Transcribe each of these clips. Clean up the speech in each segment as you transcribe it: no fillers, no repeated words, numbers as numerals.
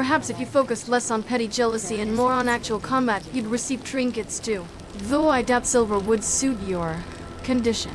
Perhaps if you focused less on petty jealousy and more on actual combat, you'd receive trinkets too. Though I doubt silver would suit your condition.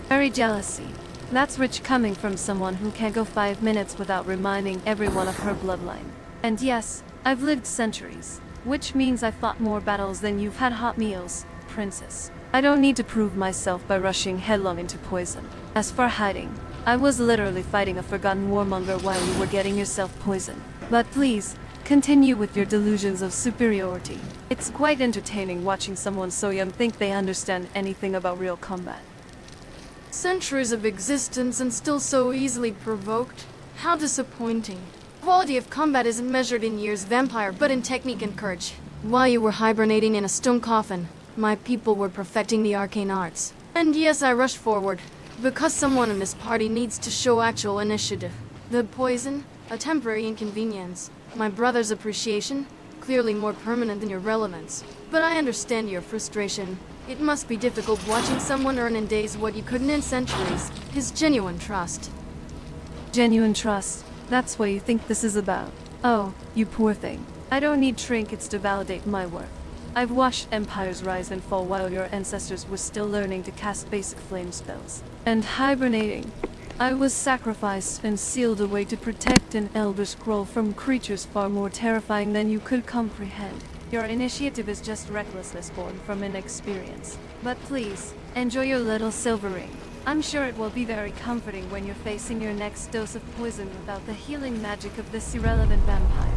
Very jealousy. That's rich coming from someone who can't go 5 minutes without reminding everyone of her bloodline. And yes, I've lived centuries, which means I've fought more battles than you've had hot meals, princess. I don't need to prove myself by rushing headlong into poison. As for hiding, I was literally fighting a forgotten warmonger while you were getting yourself poisoned. But please, continue with your delusions of superiority. It's quite entertaining watching someone so young think they understand anything about real combat. Centuries of existence and still so easily provoked? How disappointing. Quality of combat isn't measured in years, vampire, but in technique and courage. While you were hibernating in a stone coffin, my people were perfecting the arcane arts. And yes, I rushed forward, because someone in this party needs to show actual initiative. The poison, a temporary inconvenience. My brother's appreciation, clearly more permanent than your relevance. But I understand your frustration. It must be difficult watching someone earn in days what you couldn't in centuries. His genuine trust. Genuine trust. That's what you think this is about. Oh, you poor thing. I don't need trinkets to validate my worth. I've watched empires rise and fall while your ancestors were still learning to cast basic flame spells. And hibernating. I was sacrificed and sealed away to protect an Elder Scroll from creatures far more terrifying than you could comprehend. Your initiative is just recklessness born from inexperience. But please, enjoy your little silver ring. I'm sure it will be very comforting when you're facing your next dose of poison without the healing magic of this irrelevant vampire.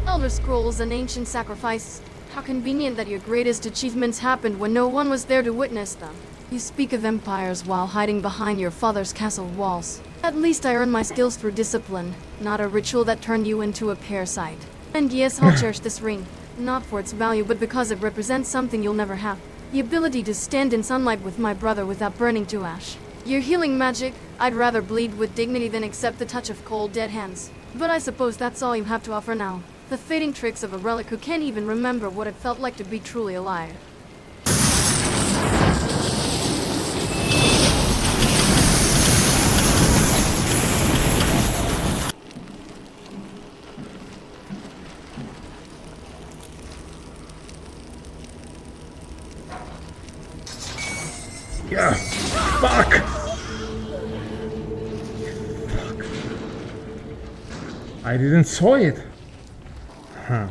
Elder Scrolls and ancient sacrifices. How convenient that your greatest achievements happened when no one was there to witness them. You speak of empires while hiding behind your father's castle walls. At least I earned my skills through discipline, not a ritual that turned you into a parasite. And yes, I'll cherish this ring. Not for its value, but because it represents something you'll never have. The ability to stand in sunlight with my brother without burning to ash. Your healing magic, I'd rather bleed with dignity than accept the touch of cold, dead hands. But I suppose that's all you have to offer now. The fading tricks of a relic who can't even remember what it felt like to be truly alive. Yeah. Fuck. Fuck. I didn't saw it. Huh.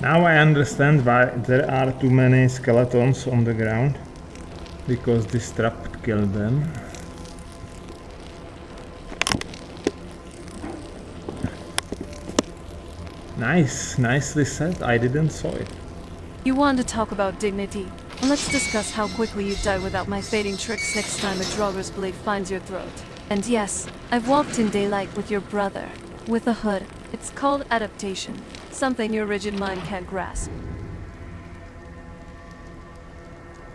Now I understand why there are too many skeletons on the ground. Because this trap killed them. Nice, nicely said. I didn't saw it. You want to talk about dignity? Let's discuss how quickly you die without my fading tricks next time a Draugur's blade finds your throat. And yes, I've walked in daylight with your brother. With a hood. It's called adaptation. Something your rigid mind can't grasp.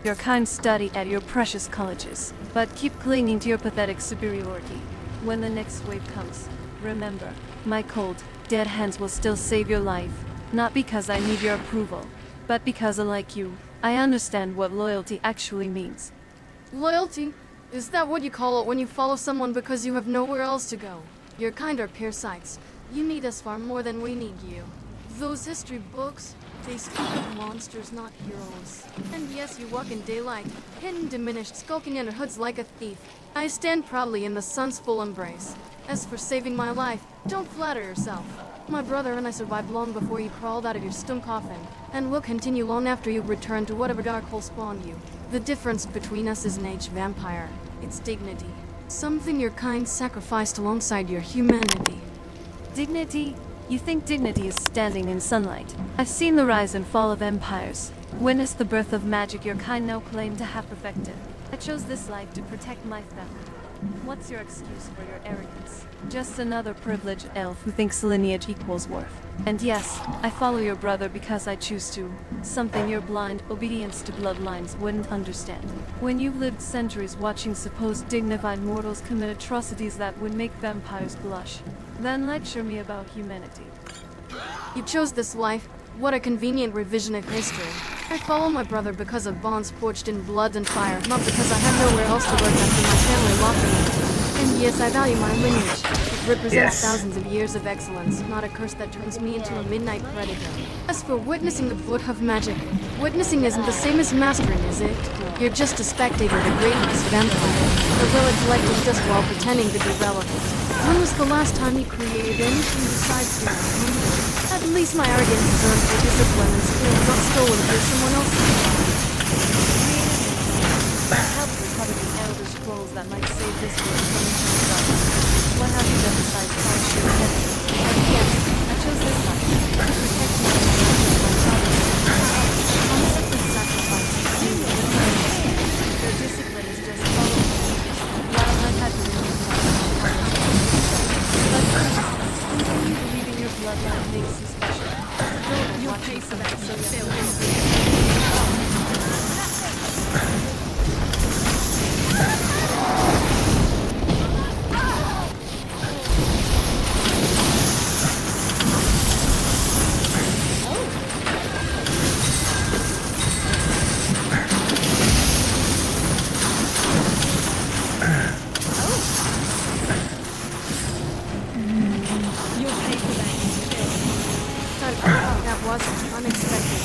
Your kind study at your precious colleges, but keep clinging to your pathetic superiority. When the next wave comes, remember, my cold, dead hands will still save your life. Not because I need your approval, but because unlike you, I understand what loyalty actually means. Loyalty? Is that what you call it when you follow someone because you have nowhere else to go? Your kind are parasites. You need us far more than we need you. Those history books, they speak of monsters, not heroes. And yes, you walk in daylight, hidden, diminished, skulking under hoods like a thief. I stand proudly in the sun's full embrace. As for saving my life, don't flatter yourself. My brother and I survived long before you crawled out of your stone coffin, and will continue long after you return to whatever dark hole spawned you. The difference between us is an aged vampire. It's dignity. Something your kind sacrificed alongside your humanity. Dignity? You think dignity is standing in sunlight? I've seen the rise and fall of empires. Witnessed the birth of magic your kind now claim to have perfected. I chose this life to protect my family. What's your excuse for your arrogance? Just another privileged elf who thinks lineage equals worth. And yes, I follow your brother because I choose to. Something your blind obedience to bloodlines wouldn't understand. When you've lived centuries watching supposed dignified mortals commit atrocities that would make vampires blush, then lecture me about humanity. You chose this life. What a convenient revision of history. I follow my brother because of bonds forged in blood and fire, not because I have nowhere else to work after my family locked me. And yes, I value my lineage. represents Yes. thousands of years of excellence, not a curse that turns me into a midnight predator. As for witnessing the book of magic, witnessing isn't the same as mastering, is it? You're just a spectator of the greatness of empire, a relic collected just while pretending to be relevant. When was the last time you created anything besides your own? At least my arrogance is earned for discipline and skill, not stolen through someone else's. Help recover the Elder Scrolls that might save this world from eternal darkness. What have you done besides polish your head? Yes, I chose this life. To protect you from the evil of my father's I'm simply sacrificing you. Their discipline is just following me, while I've had to remove myself. But continue believing your bloodline makes you special. You'll pay for that, so That wasn't unexpected.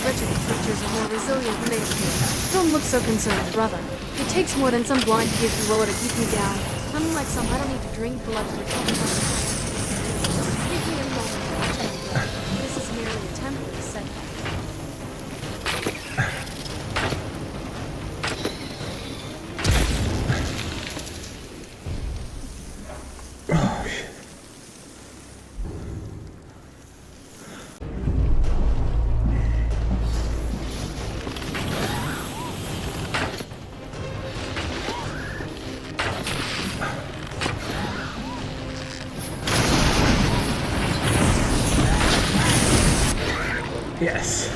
Wretched creatures are more resilient than they appear. Don't look so concerned, brother. It takes more than some blind cave gorilla to keep me down. Unlike some, I don't need to drink blood to recover my strength. Speaking in moment, this is merely a temporary setback. Oh, shit. Yes.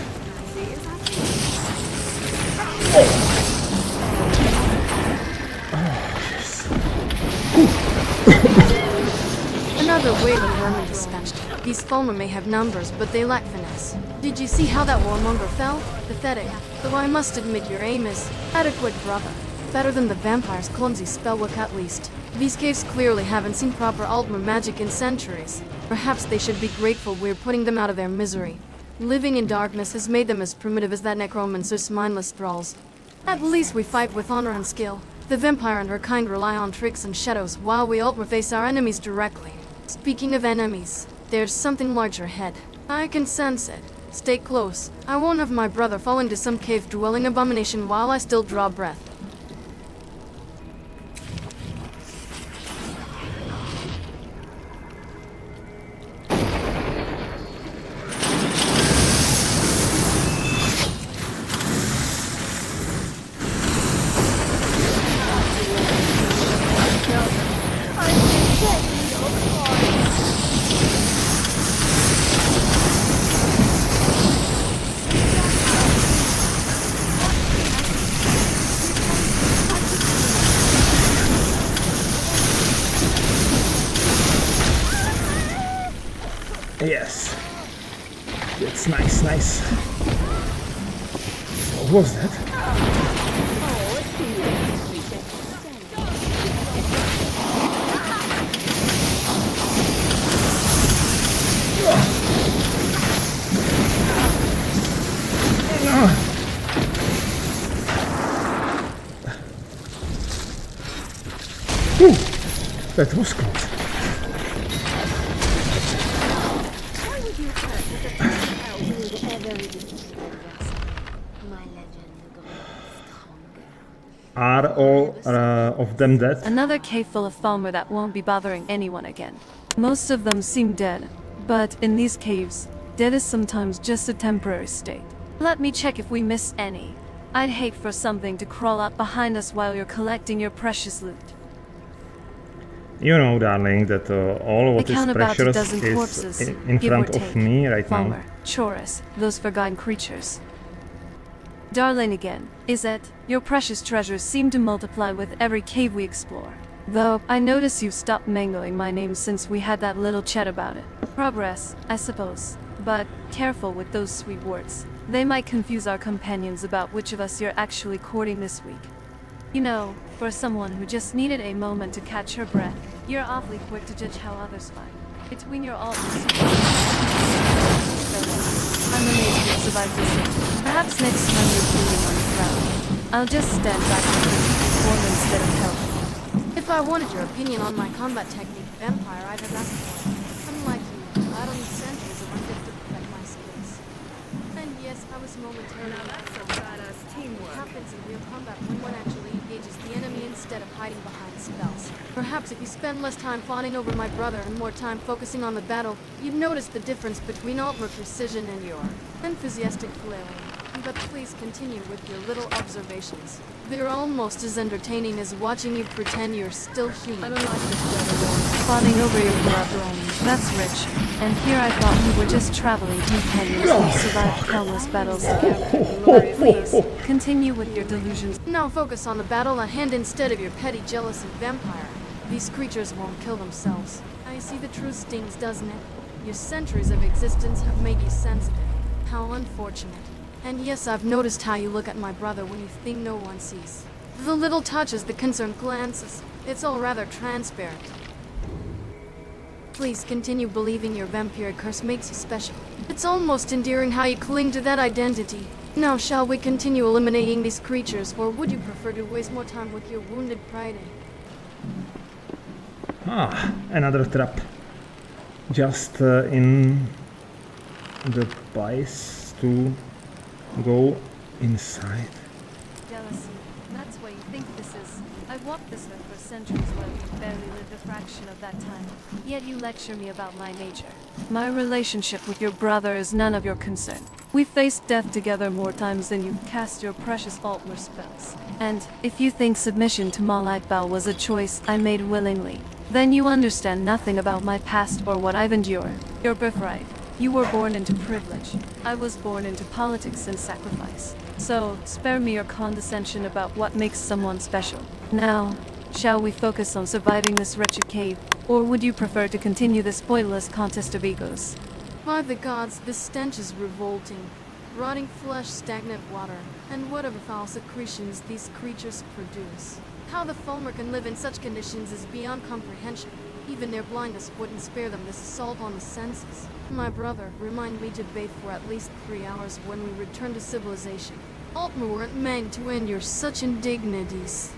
Another wave of vermin dispatched. These Falmer may have numbers, but they lack finesse. Did you see how that warmonger fell? Pathetic. Though I must admit your aim is adequate, brother. Better than the vampire's clumsy spellwork at least. These caves clearly haven't seen proper Altmer magic in centuries. Perhaps they should be grateful we're putting them out of their misery. Living in darkness has made them as primitive as that necromancer's mindless thralls. At least we fight with honor and skill. The vampire and her kind rely on tricks and shadows, while we Altmer face our enemies directly. Speaking of enemies, there's something larger ahead. I can sense it. Stay close. I won't have my brother fall into some cave-dwelling abomination while I still draw breath. Yes. It's nice, nice. What was that? Ooh, that was close. Are all of them dead? Another cave full of Falmer that won't be bothering anyone again. Most of them seem dead, but in these caves, dead is sometimes just a temporary state. Let me check if we missed any. I'd hate for something to crawl up behind us while you're collecting your precious loot. You know, darling, that all what I is count about a precious dozen is corpses, in give or front of take. me right Falmer, now. Chorus, those forgotten creatures. Darling again, is it? Your precious treasures seem to multiply with every cave we explore. Though, I notice you've stopped mangling my name since we had that little chat about it. Progress, I suppose. But, careful with those sweet words. They might confuse our companions about which of us you're actually courting this week. You know, for someone who just needed a moment to catch her breath, you're awfully quick to judge how others fight. Between your alt and I'm amazed you survived this thing. Perhaps next time you're bleeding on the ground, I'll just stand back and perform instead of help. If I wanted your opinion on my combat technique, Vampire, I'd have asked for it. Unlike you, I don't need centuries of undead to perfect my skills. And yes, I was momentarily... Now that's some badass teamwork. It happens in real combat when one actually engages the enemy instead of hiding behind spells. Perhaps if you spend less time fawning over my brother and more time focusing on the battle, you'd notice the difference between Altmer precision and your enthusiastic flailing. But please continue with your little observations. They're almost as entertaining as watching you pretend you're still human. I don't like this weather. Fawning over your brother, that's rich. And here I thought we were just traveling companions who survived countless battles together. Please, continue with your delusions. Now focus on the battle at hand instead of your petty jealousy, Vampire. These creatures won't kill themselves. I see the truth stings, doesn't it? Your centuries of existence have made you sensitive. How unfortunate. And yes, I've noticed how you look at my brother when you think no one sees. The little touches, the concerned glances, it's all rather transparent. Please continue believing your vampiric curse makes you special. It's almost endearing how you cling to that identity. Now, shall we continue eliminating these creatures, or would you prefer to waste more time with your wounded pride? Ah, another trap. Just in the place to go inside. Jealousy. That's what you think this is. I've walked this earth for centuries while you barely lived a fraction of that time. Yet you lecture me about my nature. My relationship with your brother is none of your concern. We faced death together more times than you've cast your precious Altmer spells. And if you think submission to Malite Bal was a choice I made willingly, then you understand nothing about my past or what I've endured. Your birthright. You were born into privilege. I was born into politics and sacrifice. So, spare me your condescension about what makes someone special. Now, shall we focus on surviving this wretched cave, or would you prefer to continue this pointless contest of egos? By the gods, this stench is revolting. Rotting flesh, stagnant water, and whatever foul secretions these creatures produce. How the Falmer can live in such conditions is beyond comprehension. Even their blindness wouldn't spare them this assault on the senses. My brother, remind me to bathe for at least 3 hours when we return to civilization. Altmer weren't meant to endure such indignities.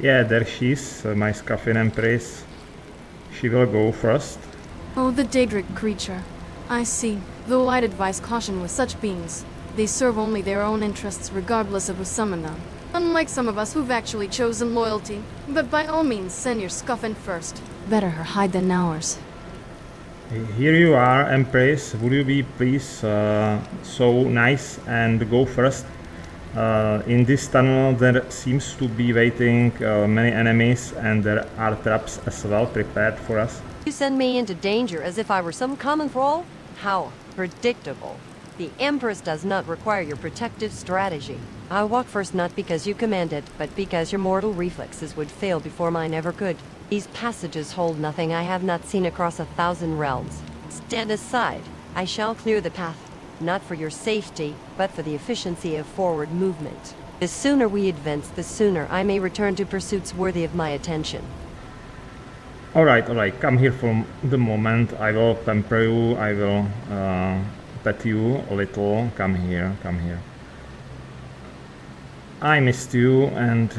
Yeah, there she is, my Skaafin Empress. She will go first. Oh, the Daedric creature. I see. Though I'd advise caution with such beings. They serve only their own interests regardless of who summoned them. Unlike some of us who've actually chosen loyalty. But by all means, send your Skaafin first. Better her hide than ours. Here you are, Empress. Would you be please so nice and go first? In this tunnel there seems to be waiting many enemies, and there are traps as well prepared for us. You send me into danger as if I were some common thrall? How predictable. The Empress does not require your protective strategy. I walk first not because you command it, but because your mortal reflexes would fail before mine ever could. These passages hold nothing I have not seen across 1,000 realms. Stand aside. I shall clear the path. Not for your safety, but for the efficiency of forward movement. The sooner we advance, the sooner I may return to pursuits worthy of my attention. Alright, come here for the moment. I will pamper you, I will pet you a little. Come here. I missed you, and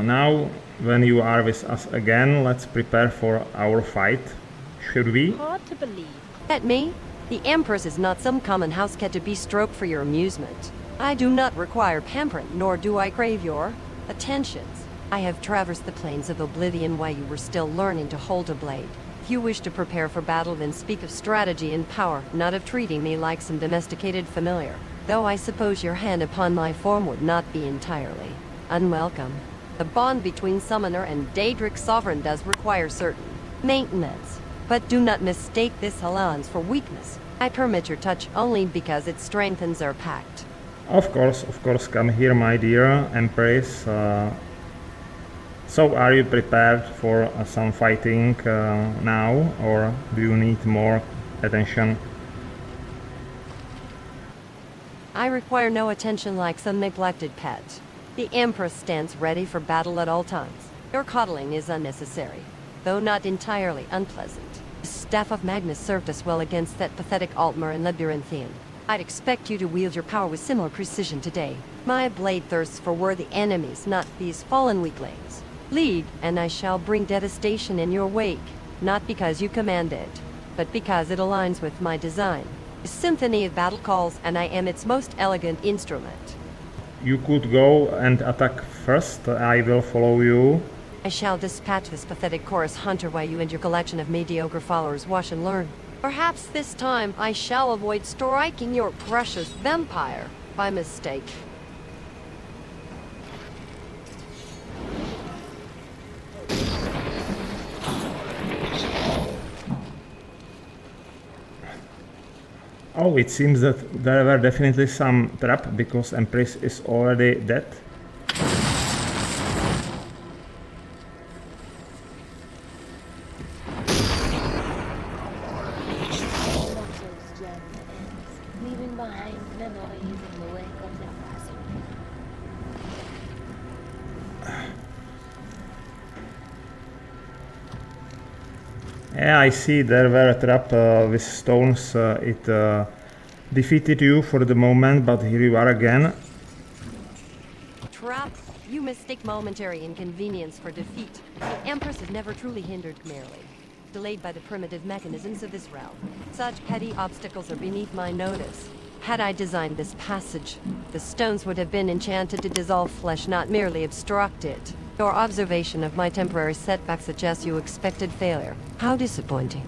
now when you are with us again, let's prepare for our fight. Should we? Hard to believe. That me? The Empress is not some common house cat to be stroked for your amusement. I do not require pampering, nor do I crave your attentions. I have traversed the plains of oblivion while you were still learning to hold a blade. If you wish to prepare for battle, then speak of strategy and power, not of treating me like some domesticated familiar. Though I suppose your hand upon my form would not be entirely unwelcome. The bond between Summoner and Daedric Sovereign does require certain maintenance. But do not mistake this allowance for weakness. I permit your touch only because it strengthens our pact. Of course, come here, my dear Empress. So, are you prepared for some fighting now, or do you need more attention? I require no attention like some neglected pet. The Empress stands ready for battle at all times. Your coddling is unnecessary, though not entirely unpleasant. The Staff of Magnus served us well against that pathetic Altmer and Labyrinthian. I'd expect you to wield your power with similar precision today. My blade thirsts for worthy enemies, not these fallen weaklings. Lead, and I shall bring devastation in your wake, not because you command it, but because it aligns with my design. A symphony of battle calls, and I am its most elegant instrument. You could go and attack first. I will follow you. I shall dispatch this pathetic chorus hunter while you and your collection of mediocre followers watch and learn. Perhaps this time I shall avoid striking your precious vampire by mistake. Oh, it seems that there were definitely some trap because Empress is already dead. Leaving behind memories in the wake of their passing. Yeah, I see there were a trap with stones. It defeated you for the moment, but here you are again. Trap? You mistake momentary inconvenience for defeat. The Empress is never truly hindered merely, delayed by the primitive mechanisms of this realm. Such petty obstacles are beneath my notice. Had I designed this passage, the stones would have been enchanted to dissolve flesh, not merely obstruct it. Your observation of my temporary setback suggests you expected failure. How disappointing.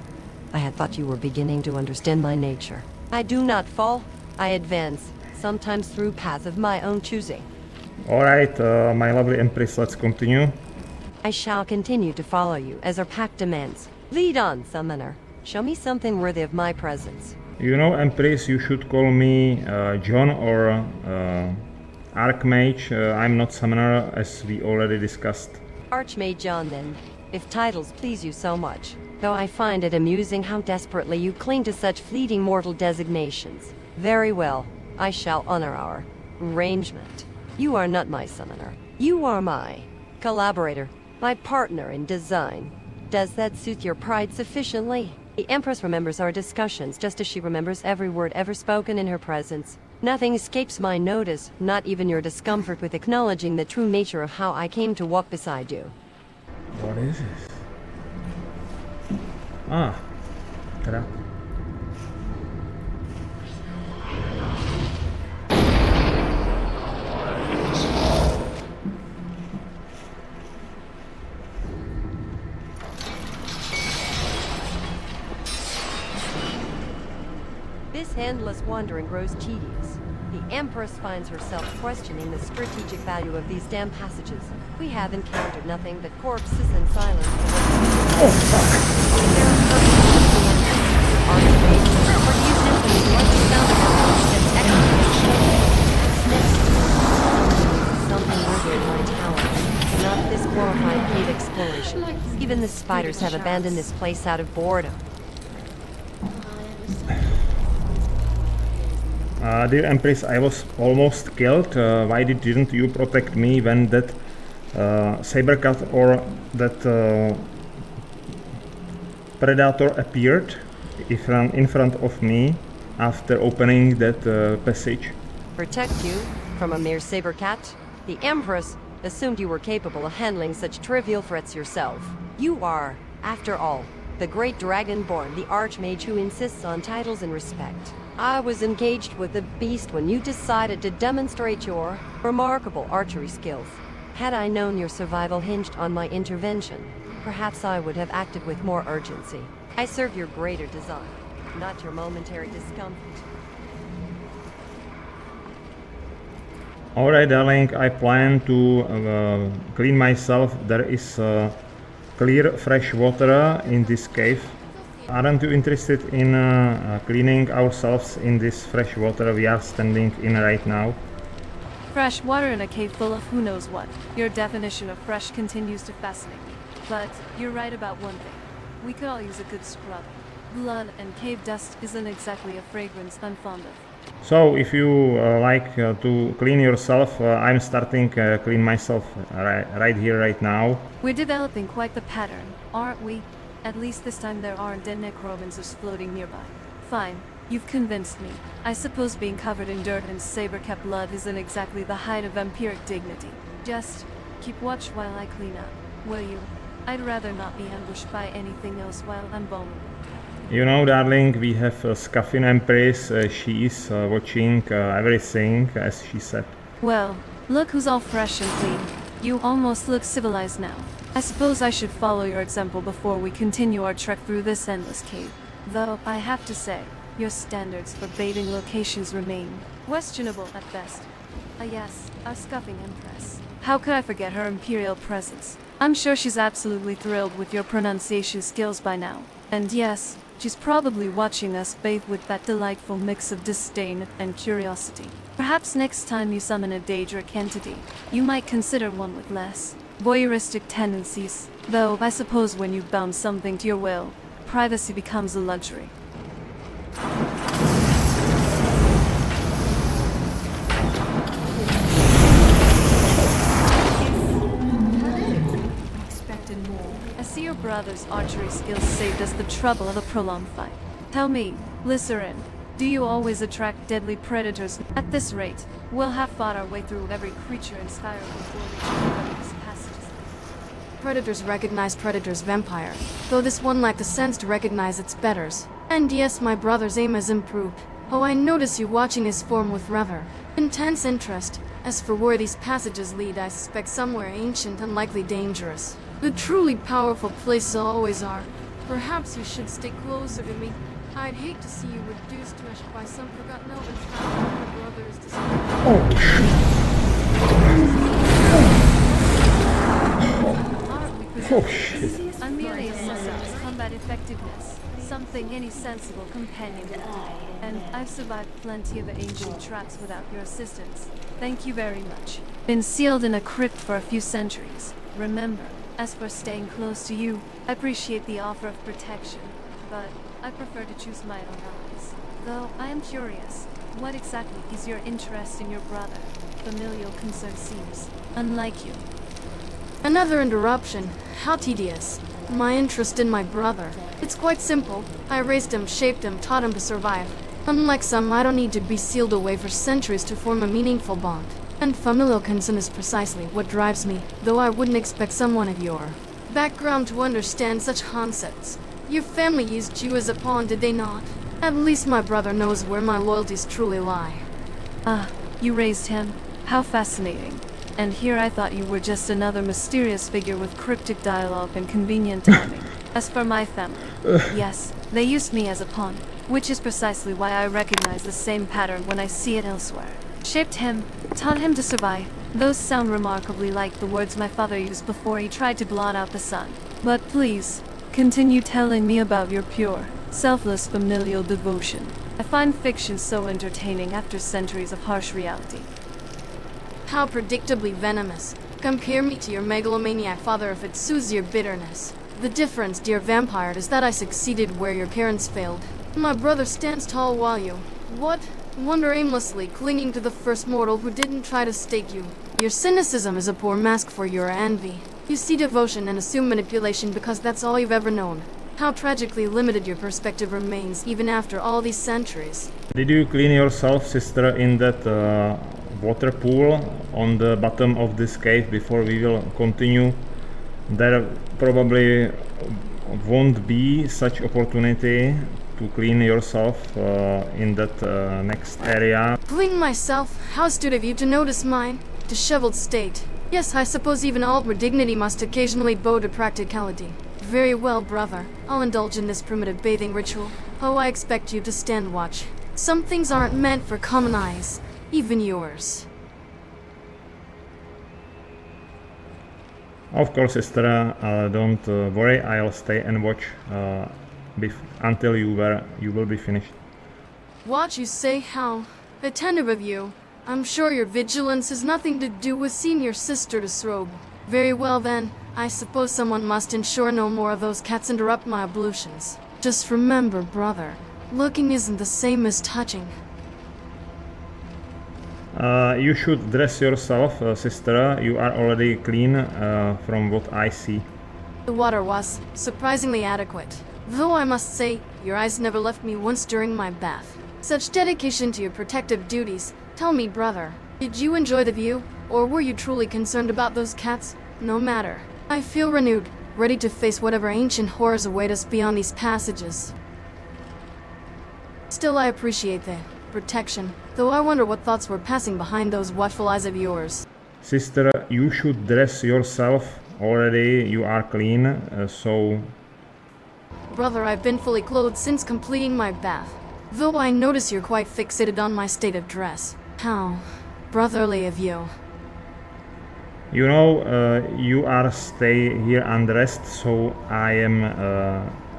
I had thought you were beginning to understand my nature. I do not fall, I advance, sometimes through paths of my own choosing. Alright, my lovely Empress, let's continue. I shall continue to follow you, as our pact demands. Lead on, Summoner. Show me something worthy of my presence. You know, Empress, you should call me John or Archmage. I'm not Summoner, as we already discussed. Archmage John, then, if titles please you so much. Though I find it amusing how desperately you cling to such fleeting mortal designations. Very well, I shall honor our arrangement. You are not my summoner. You are my collaborator, my partner in design. Does that soothe your pride sufficiently? The Empress remembers our discussions just as she remembers every word ever spoken in her presence. Nothing escapes my notice, not even your discomfort with acknowledging the true nature of how I came to walk beside you. What is this? Ah, ta-da. This endless wandering grows tedious. The Empress finds herself questioning the strategic value of these damn passages. We have encountered nothing but corpses and silence. Oh, fuck. Something worthy of my talent. Not this glorified cave exploration. Even the spiders have abandoned this place out of boredom. Dear Empress, I was almost killed. Why didn't you protect me when that sabercat or that predator appeared in front of me after opening that passage? Protect you from a mere sabercat? The Empress assumed you were capable of handling such trivial threats yourself. You are, after all, the great Dragonborn, the Archmage who insists on titles and respect. I was engaged with the beast when you decided to demonstrate your remarkable archery skills. Had I known your survival hinged on my intervention, perhaps I would have acted with more urgency. I serve your greater design, not your momentary discomfort. Alright, darling, I plan to clean myself. There is clear fresh water in this cave. Aren't you interested in cleaning ourselves in this fresh water we are standing in right now? Fresh water in a cave full of who knows what. Your definition of fresh continues to fascinate me. But you're right about one thing. We could all use a good scrub. Blood and cave dust isn't exactly a fragrance I'm fond of. So, if you like to clean yourself, I'm starting clean myself right here, right now. We're developing quite the pattern, aren't we? At least this time there aren't dead necromancers floating nearby. Fine, you've convinced me. I suppose being covered in dirt and saber-kept blood isn't exactly the height of vampiric dignity. Just keep watch while I clean up, will you? I'd rather not be ambushed by anything else while I'm vulnerable. You know, darling, we have Skaafin Empress. She is watching everything, as she said. Well, look who's all fresh and clean. You almost look civilized now. I suppose I should follow your example before we continue our trek through this endless cave. Though, I have to say, your standards for bathing locations remain questionable at best. Yes, our Skaafin Empress. How could I forget her imperial presence? I'm sure she's absolutely thrilled with your pronunciation skills by now. And yes, she's probably watching us bathe with that delightful mix of disdain and curiosity. Perhaps next time you summon a Daedric entity, you might consider one with less voyeuristic tendencies. Though, I suppose when you've bound something to your will, privacy becomes a luxury. I see your brother's archery skills saved us the trouble of a prolonged fight. Tell me, Lisarin, do you always attract deadly predators? At this rate, we'll have fought our way through every creature in Skyrim before reaching these passages. Predators recognize predators' vampire, though this one lacked the sense to recognize its betters. And yes, my brother's aim has improved. Oh, I notice you watching his form with intense interest. As for where these passages lead, I suspect somewhere ancient and likely dangerous. The truly powerful places always are. Perhaps you should stay closer to me. I'd hate to see you reduced to ash by some forgotten elven tribe my brother is Oh shit. I'm merely assessing his combat effectiveness. Something any sensible companion would do. And I've survived plenty of ancient traps without your assistance. Thank you very much. Been sealed in a crypt for a few centuries. Remember, as for staying close to you, I appreciate the offer of protection, but I prefer to choose my own allies. Though I am curious, what exactly is your interest in your brother? Familial concern seems unlike you. Another interruption. How tedious. My interest in my brother. It's quite simple. I raised him, shaped him, taught him to survive. Unlike some, I don't need to be sealed away for centuries to form a meaningful bond. And familial concern is precisely what drives me, though I wouldn't expect someone of your background to understand such concepts. Your family used you as a pawn, did they not? At least my brother knows where my loyalties truly lie. Ah, you raised him? How fascinating. And here I thought you were just another mysterious figure with cryptic dialogue and convenient timing. As for my family, yes, they used me as a pawn, which is precisely why I recognize the same pattern when I see it elsewhere. Shaped him, taught him to survive. Those sound remarkably like the words my father used before he tried to blot out the sun. But please, continue telling me about your pure, selfless familial devotion. I find fiction so entertaining after centuries of harsh reality. How predictably venomous. Compare me to your megalomaniac father if it soothes your bitterness. The difference, dear vampire, is that I succeeded where your parents failed. My brother stands tall while you... what? Wander aimlessly, clinging to the first mortal who didn't try to stake you. Your cynicism is a poor mask for your envy. You see devotion and assume manipulation because that's all you've ever known. How tragically limited your perspective remains even after all these centuries. Did you clean yourself, sister, in that water pool on the bottom of this cave before we will continue? There probably won't be such opportunity to clean yourself in that next area. Clean myself? How astute of you to notice mine disheveled state. Yes, I suppose even Altward dignity must occasionally bow to practicality. Very well, brother. I'll indulge in this primitive bathing ritual. Oh, I expect you to stand watch. Some things aren't meant for common eyes, even yours. Of course, sister, don't worry, I'll stay and watch until you will be finished. Watch, you say? How attentive of you. I'm sure your vigilance has nothing to do with seeing your sister disrobe. Very well then, I suppose someone must ensure no more of those cats interrupt my ablutions. Just remember, brother, looking isn't the same as touching. You should dress yourself, sister. You are already clean, from what I see. The water was surprisingly adequate. Though I must say, your eyes never left me once during my bath. Such dedication to your protective duties. Tell me, brother, did you enjoy the view? Or were you truly concerned about those cats? No matter. I feel renewed, ready to face whatever ancient horrors await us beyond these passages. Still, I appreciate the protection, though I wonder what thoughts were passing behind those watchful eyes of yours. Sister, you should dress yourself. Already you are clean, so... Brother, I've been fully clothed since completing my bath. Though I notice you're quite fixated on my state of dress. How brotherly of you. You know, you are stay here undressed, so I am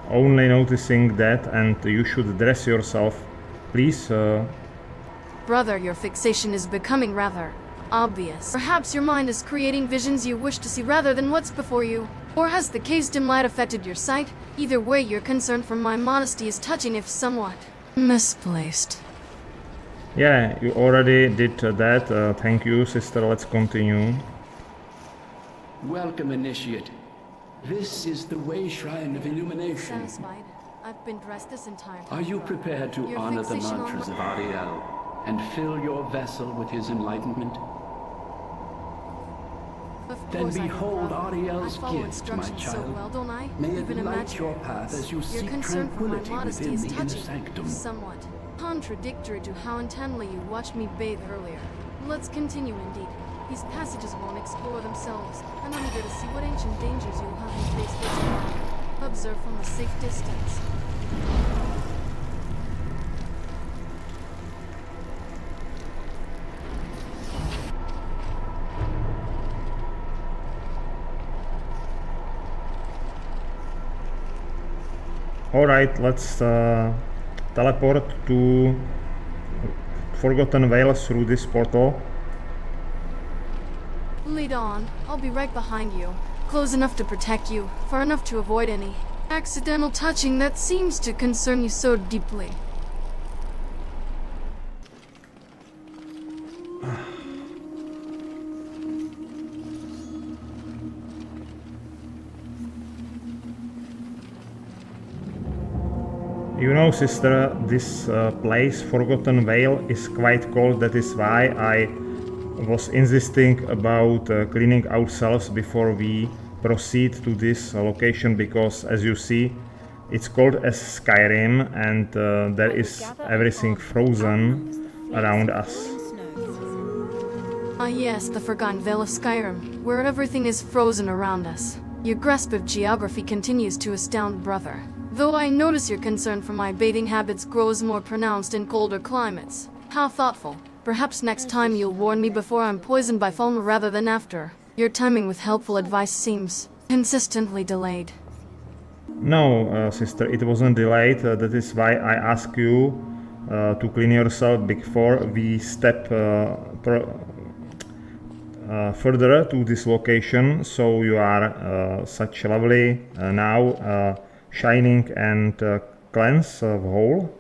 only noticing that, and you should dress yourself. Please, Brother, your fixation is becoming rather obvious. Perhaps your mind is creating visions you wish to see rather than what's before you. Or has the cave's dim light affected your sight? Either way, your concern for my modesty is touching if somewhat misplaced. yeah, you already did that. Thank you, sister. Let's continue. Welcome, Initiate. This is the Wayshrine of Illumination. Satisfied? I've been dressed this entire time. Are you prepared to Your honor the fixation on mantras of Auriel and fill your vessel with his enlightenment? Of Then course I do, behold brother. Auriel's I follow gift, my instructions so child. well, don't I? May it Even light imaginary your path ones. as you Your seek concern for my tranquility modesty within is the inner touching, sanctum. somewhat contradictory to how intently you watched me bathe earlier. Let's continue indeed. These passages won't explore themselves, and I'm eager to see what ancient dangers you'll have in face this time. Observe from a safe distance. Alright, let's teleport to Forgotten Vale through this portal. Lead on. I'll be right behind you. Close enough to protect you, far enough to avoid any accidental touching that seems to concern you so deeply. You know, sister, this place, Forgotten Vale, is quite cold. That is why I was insisting about cleaning ourselves before we proceed to this location, because as you see, it's cold as Skyrim, and there is everything frozen around us. Ah yes, the Forgotten Vale of Skyrim, where everything is frozen around us. Your grasp of geography continues to astound, brother. Though I notice your concern for my bathing habits grows more pronounced in colder climates. How thoughtful. Perhaps next time you'll warn me before I'm poisoned by Falmer rather than after. Your timing with helpful advice seems consistently delayed. No, sister, it wasn't delayed. That is why I ask you to clean yourself before we step further to this location. So you are such lovely now, shining and cleansed of whole.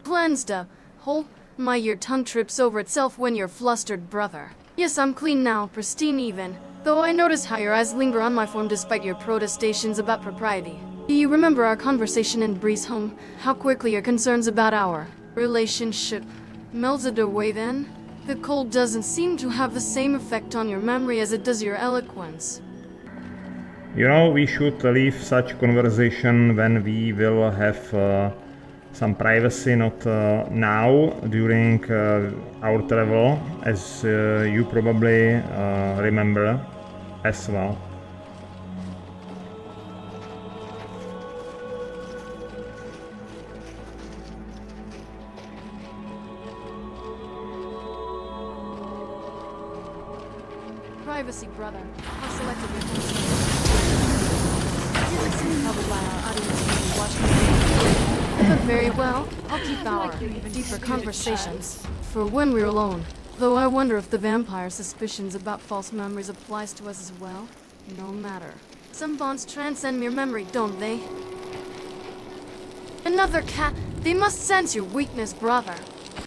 Cleansed up. Whole? Your tongue trips over itself when you're flustered, brother. Yes, I'm clean now, pristine even. Though I notice how your eyes linger on my form despite your protestations about propriety. Do you remember our conversation in Breeze home? How quickly your concerns about our relationship melted away then? The cold doesn't seem to have the same effect on your memory as it does your eloquence. You know, we should leave such conversation when we will have some privacy, not now, during our travel, as you probably remember as well. Privacy, brother. How selective your concern. It didn't seem covered by our audience when you watched me. But very well, I'll keep our deeper conversations for when we're alone. Though I wonder if the vampire's suspicions about false memories applies to us as well. No matter. Some bonds transcend mere memory, don't they? Another cat. They must sense your weakness, brother.